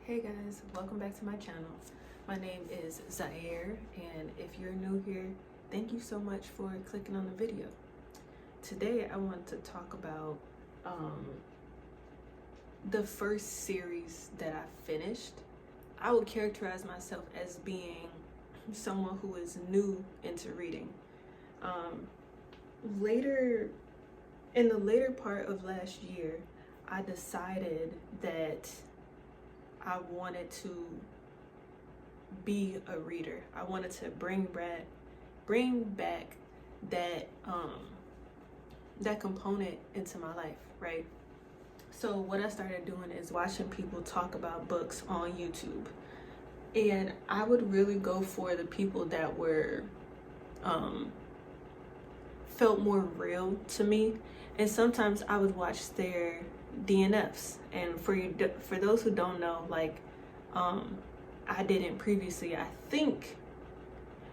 Hey guys, welcome back to my channel. My name is Zaire, and if you're new here, thank you so much for clicking on the video. Today I want to talk about the first series that I finished. I would characterize myself as being someone who is new into reading. In the later part of last year, I decided that I wanted to be a reader. I wanted to bring back that that component into my life, right? So what I started doing is watching people talk about books on YouTube, and I would really go for the people that were felt more real to me, and sometimes I would watch their DNFs. And for those who don't know, like I didn't previously, I think,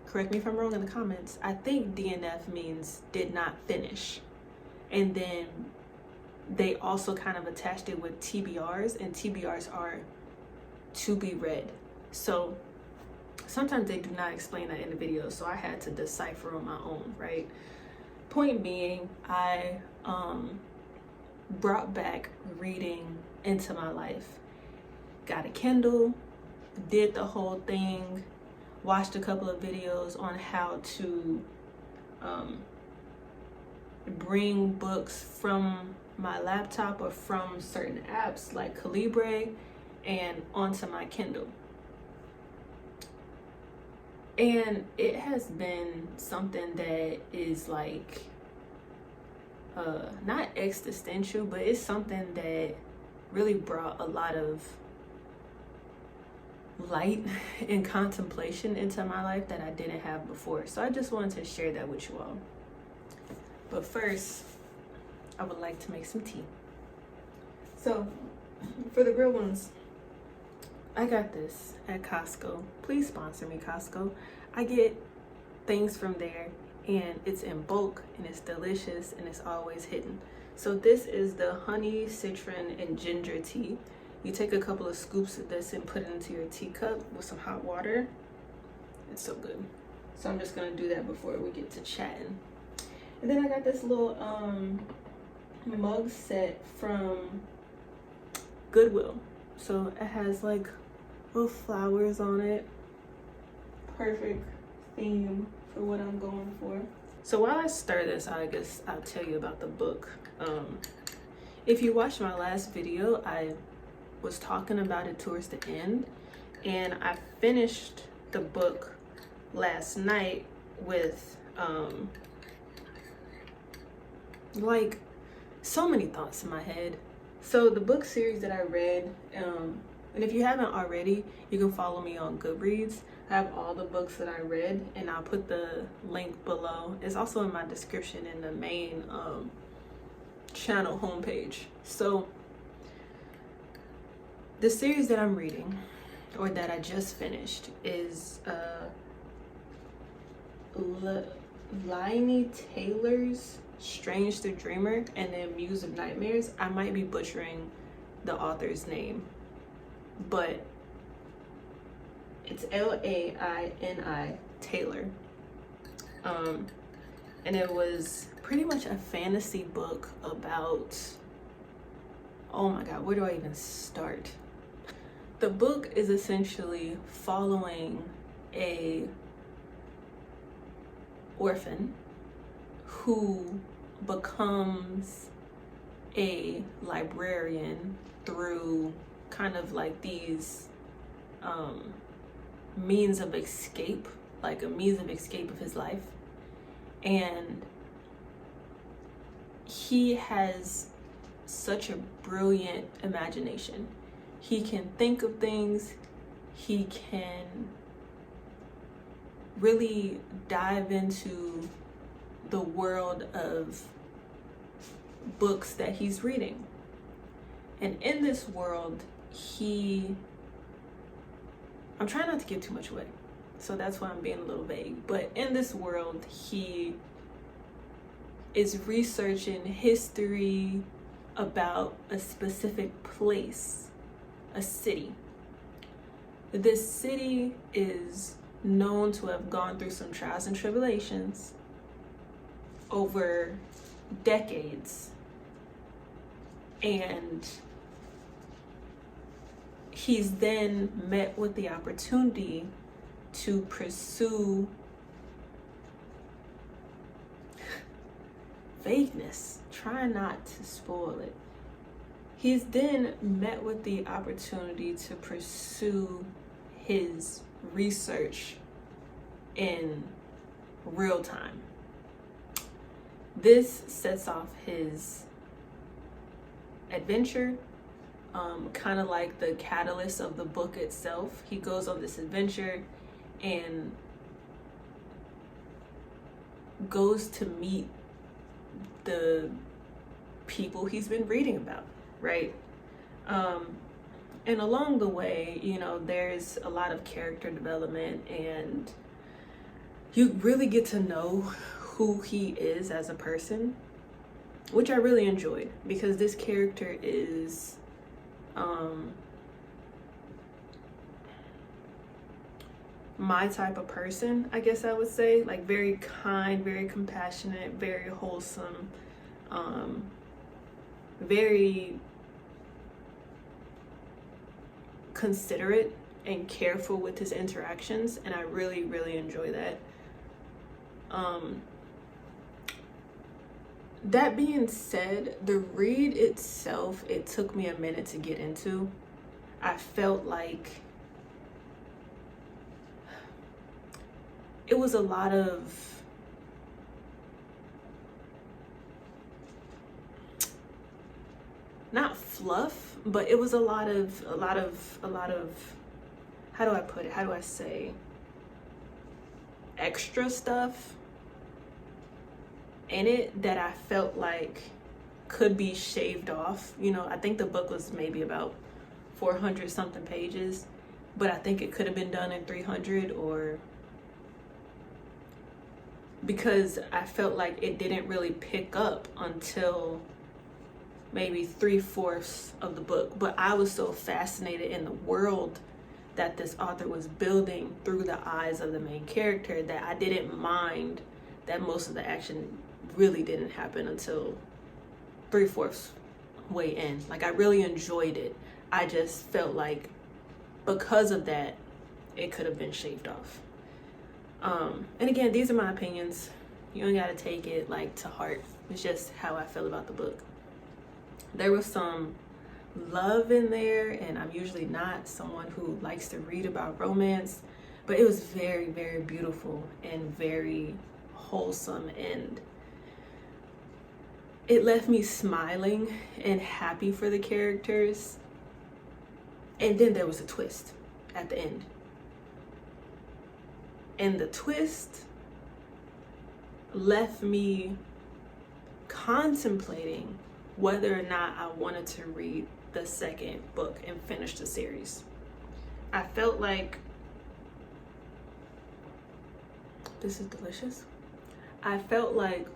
correct me if I'm wrong in the comments, I think DNF means did not finish, and then they also kind of attached it with TBRs, and TBRs are to be read. So sometimes they do not explain that in the video, so I had to decipher on my own, right? Point being, I brought back reading into my life. Got a Kindle, did the whole thing, watched a couple of videos on how to bring books from my laptop or from certain apps like Calibre and onto my Kindle. And it has been something that is like not existential, but it's something that really brought a lot of light and contemplation into my life that I didn't have before. So I just wanted to share that with you all. But first, I would like to make some tea. So for the real ones, I got this at Costco. Please sponsor me, Costco. I get things from there, and it's in bulk, and it's delicious, and it's always hidden. So this is the honey, citron, and ginger tea. You take a couple of scoops of this and put it into your teacup with some hot water. It's so good. So I'm just gonna do that before we get to chatting. And then I got this little mug set from Goodwill. So it has like little flowers on it. Perfect theme for what I'm going for. So while I stir this, I guess I'll tell you about the book. If you watched my last video, I was talking about it towards the end, and I finished the book last night with like so many thoughts in my head. So the book series that I read, and if you haven't already, you can follow me on Goodreads. I have all the books that I read, and I'll put the link below. It's also in my description in the main channel homepage. So the series that I'm reading, or that I just finished, is Laini Taylor's Strange the Dreamer and the Muse of Nightmares. I might be butchering the author's name, but it's Laini Taylor. And it was pretty much a fantasy book about, oh my god, where do I even start? The book is essentially following a orphan who becomes a librarian through kind of like these means of escape, like a means of escape of his life. And he has such a brilliant imagination. He can think of things, he can really dive into the world of books that he's reading. And in this world, I'm trying not to give too much away, so that's why I'm being a little vague. But in this world, he is researching history about a specific place, a city, This city is known to have gone through some trials and tribulations over decades, and he's then met with the opportunity to pursue vagueness. Try not to spoil it. He's then met with the opportunity to pursue his research in real time. This sets off his adventure, kind of like the catalyst of the book itself. He goes on this adventure and goes to meet the people he's been reading about, right? And along the way, you know, there's a lot of character development, and you really get to know who he is as a person, which I really enjoyed, because this character is my type of person, I guess I would say. Like, very kind, very compassionate, very wholesome, very considerate and careful with his interactions, and I really, really enjoy that. That being said, the read itself, it took me a minute to get into. I felt like it was a lot of not fluff, but it was a lot of how do I put it? How do I say? Extra stuff in it that I felt like could be shaved off. You know, I think the book was maybe about 400 something pages, but I think it could have been done in 300, or because I felt like it didn't really pick up until maybe 3/4 of the book. But I was so fascinated in the world that this author was building through the eyes of the main character that I didn't mind that most of the action really didn't happen until 3/4 way in. Like, I really enjoyed it. I just felt like because of that, it could have been shaved off. And again, these are my opinions. You don't gotta take it like to heart. It's just how I feel about the book. There was some love in there, and I'm usually not someone who likes to read about romance, but it was very, very beautiful and very wholesome, and it left me smiling and happy for the characters. And then there was a twist at the end, and the twist left me contemplating whether or not I wanted to read the second book and finish the series. I felt like this is delicious. I felt like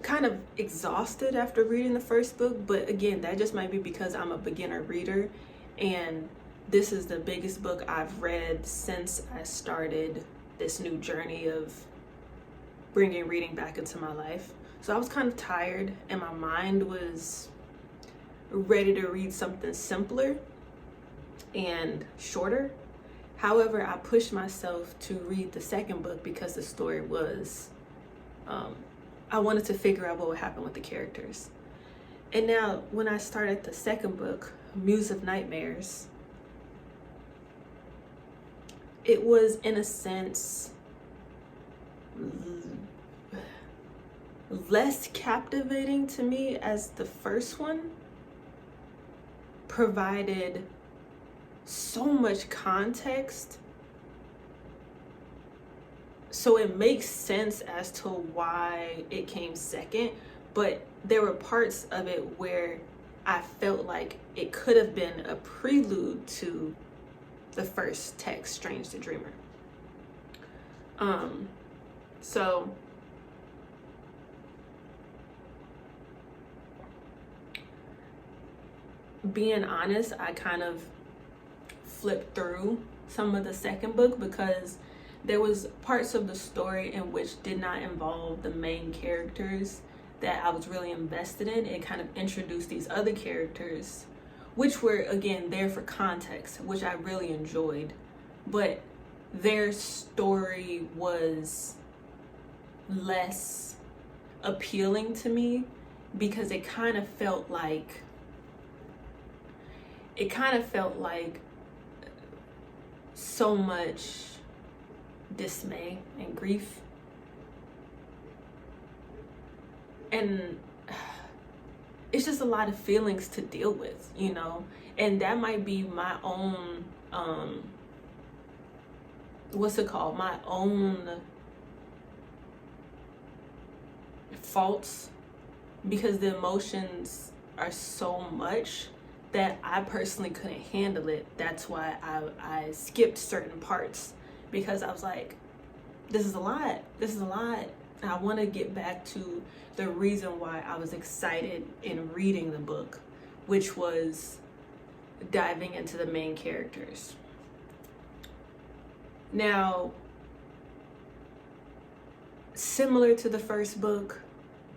kind of exhausted after reading the first book, but again, that just might be because I'm a beginner reader, and this is the biggest book I've read since I started this new journey of bringing reading back into my life. So I was kind of tired, and my mind was ready to read something simpler and shorter. However, I pushed myself to read the second book because the story was, I wanted to figure out what would happen with the characters. And now when I started the second book, Muse of Nightmares, it was in a sense less captivating to me as the first one provided so much context, so it makes sense as to why it came second. But there were parts of it where I felt like it could have been a prelude to the first text, Strange the Dreamer. So being honest, I kind of flipped through some of the second book because there was parts of the story in which did not involve the main characters that I was really invested in. It kind of introduced these other characters, which were, again, there for context, which I really enjoyed. But their story was less appealing to me because it kind of felt like so much dismay and grief, and it's just a lot of feelings to deal with, you know. And that might be my own my own faults, because the emotions are so much that I personally couldn't handle it. That's why I skipped certain parts, because I was like, this is a lot. And I want to get back to the reason why I was excited in reading the book, which was diving into the main characters. Now, similar to the first book,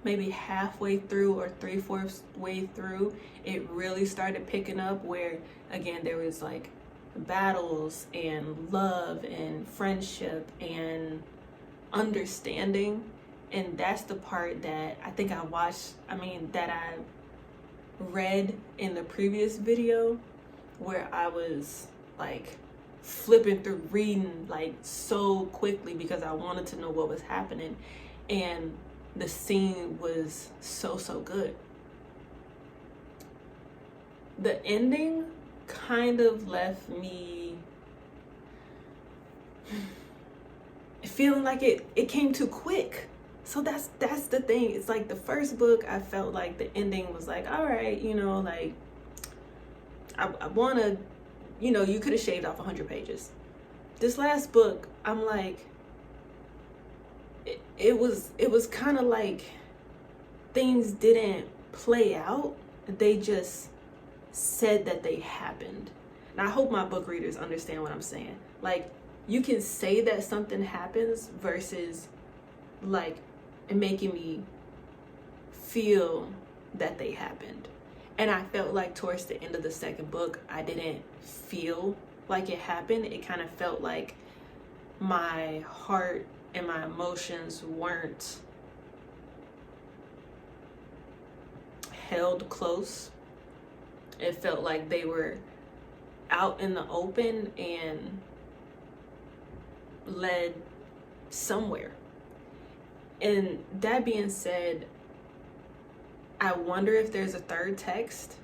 maybe halfway through or 3/4 way through, it really started picking up, where again there was like battles and love and friendship and understanding. And that's the part that I think that I read in the previous video, where I was like flipping through reading like so quickly because I wanted to know what was happening. And the scene was so good. The ending kind of left me feeling like it came too quick. So that's the thing. It's like the first book, I felt like the ending was like, all right, you know, like I want to, you know, you could have shaved off 100 pages. This last book, I'm like, it was kind of like things didn't play out. They just said that they happened. And I hope my book readers understand what I'm saying. Like, you can say that something happens versus like it making me feel that they happened. And I felt like towards the end of the second book, I didn't feel like it happened. It kind of felt like my heart and my emotions weren't held close. It felt like they were out in the open and led somewhere. And that being said, I wonder if there's a third text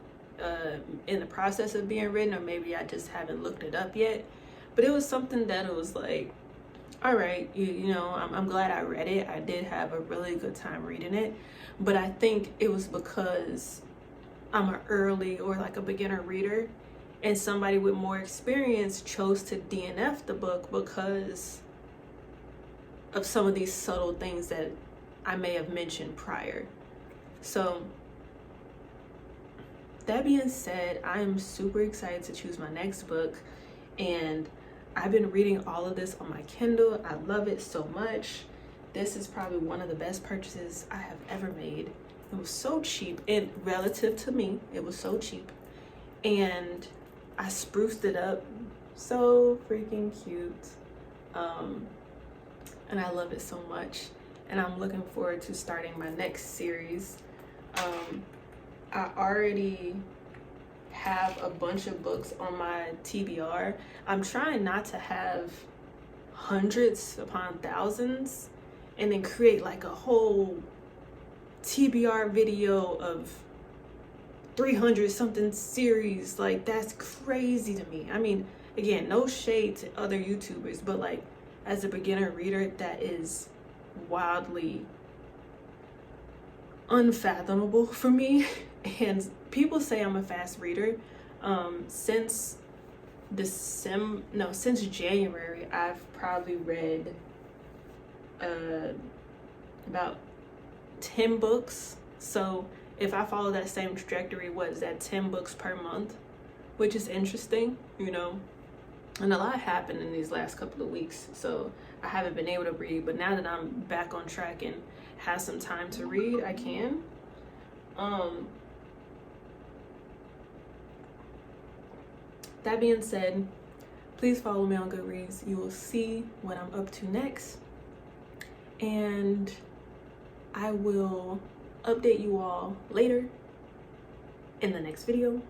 in the process of being written, or maybe I just haven't looked it up yet. But it was something that it was like, all right, you know, I'm glad I read it. I did have a really good time reading it. But I think it was because I'm an early or like a beginner reader, and somebody with more experience chose to DNF the book because of some of these subtle things that I may have mentioned prior. So that being said, I am super excited to choose my next book, and I've been reading all of this on my Kindle. I love it so much. This is probably one of the best purchases I have ever made. It was so cheap, and relative to me, it was so cheap. And I spruced it up so freaking cute. And I love it so much. And I'm looking forward to starting my next series. I already have a bunch of books on my TBR. I'm trying not to have hundreds upon thousands and then create like a whole TBR video of 300 something series. Like, that's crazy to me. I mean, again, no shade to other YouTubers, but like as a beginner reader, that is wildly unfathomable for me. And people say I'm a fast reader. Since January, I've probably read about 10 books. So if I follow that same trajectory, what is that, 10 books per month, which is interesting, you know. And a lot happened in these last couple of weeks, so I haven't been able to read, but now that I'm back on track and have some time to read, I can. That being said, please follow me on Goodreads. You will see what I'm up to next, and I will update you all later in the next video.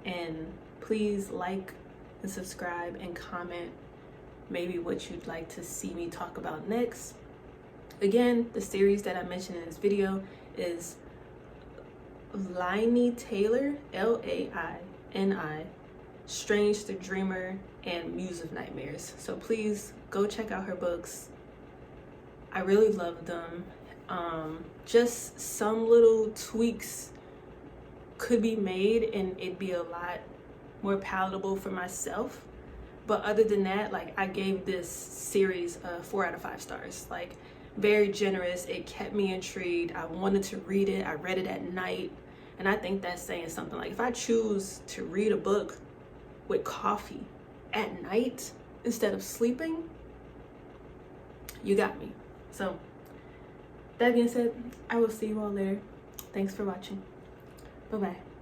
And please like and subscribe and comment maybe what you'd like to see me talk about next. Again, the series that I mentioned in this video is Laini Taylor, Laini, Strange the Dreamer, and Muse of Nightmares. So please go check out her books. I really love them. Just some little tweaks could be made and it'd be a lot more palatable for myself, but other than that, like, I gave this series 4 out of 5 stars. Like, very generous. It kept me intrigued. I wanted to read it. I read it at night, and I think that's saying something. Like, if I choose to read a book with coffee at night instead of sleeping, you got me. So that being said, I will see you all later. Thanks for watching. Bye-bye.